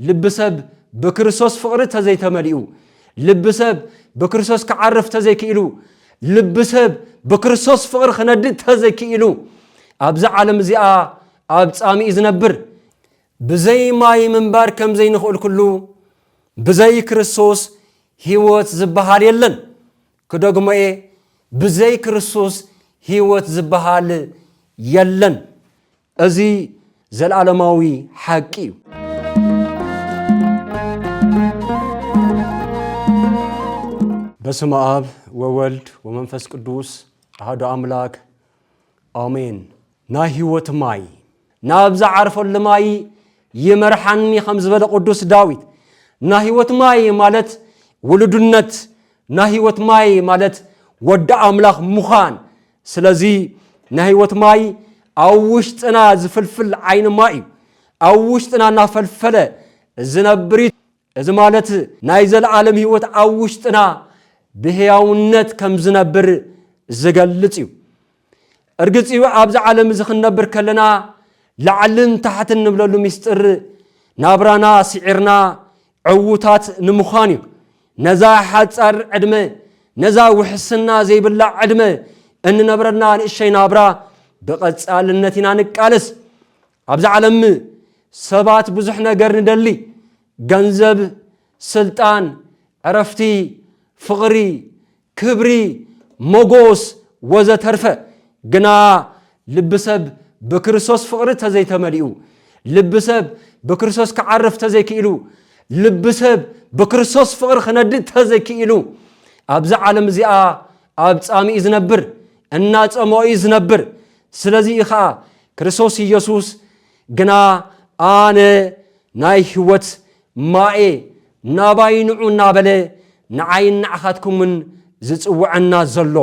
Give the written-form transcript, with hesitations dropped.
ልብሰብ በክርስቶስ ፍቅሪ ተዘይተመሊኡ ልብሰብ በክርስቶስ ከዓርፍ ተዘይክኢሉ ልብሰብ በክርስቶስ ፍቅሪ ክነድድ ተዘይክኢሉ ኣብዛ ዓለም እዚኣ ኣብ ጻሚኢ ዝነብር ብዘይ ማይ ምንባር ከም ዘይንኽእል ኩሉ ብዘይ ክርስቶስ ህይወት ዝበሃል የለን ክደግሞኤ ብዘይ ክርስቶስ ህይወት ዝበሃል የለን እዚ ዘለዓለማዊ ሓቂ እዩ በስመ አብ ወወልድ ወመንፈስ ቅዱስ አሐዱ አምላክ አሜን ናይ ህይወት ማይ ናብዛ ዓርፈሉ ማይ ይመርሐኒ ከም ዝበለ ቅዱስ ዳዊት ናይ ህይወት ማይ ማለት ውሉድነት ናይ ህይወት ማይ ማለት ወደ አምላክ ሙኻን ስለዚ ናይ ህይወት ማይ ኣብ ውሽጥና ዝፍልፍል ዓይኒ ማይ ኣብ ውሽጥና እናፈልፈለ ዝነብር እዚ ማለት ናይ ዘለዓለም ህይወት ኣብ ውሽጥና ብህያውነት ከም ዝነብር ዝገልጽ እዩ እርግጽ እዩ ኣብዛ ዓለም እዚ ክንነብር ከለና ላዕልን ታሕትን ንብለሉ ምስጢር ናብራና ሲዒርና ዕውታት ንምዃን እዩ ነዛ ሓጻር ዕድመ ነዛ ውሕስና ዘይብላ ዕድመ እንነብረና ንእሸይ ናብራ ብቐጻልነት ኢና ንቃለስ ኣብዛ ዓለም ሰባት ብዙሕ ነገር ንደሊ ገንዘብ ስልጣን ዕረፍቲ ፍቕሪ ክብሪ ሞጎስ ወዘተርፈ ግና ልብሰብ በክርስቶስ ፍቅሪ ተዘይተመሊኡ ልብሰብ በክርስቶስ ከዓርፍ ተዘይክኢሉ ልብሰብ በክርስቶስ ፍቅሪ ክነድድ ተዘይክኢሉ ኣብዛ ዓለም እዚኣ ኣብ ጻሚኢ ዝነብር እናጸምኦ ዝነብር ስለዚ ከዓ ክርስቶስ ኢየሱስ ግና ኣነ ናይ ህይወት ማኤ ናባይ ንዑ እናበለ ንዓይን ንዓኻትኩምን ዝጽውዐና ዘሎ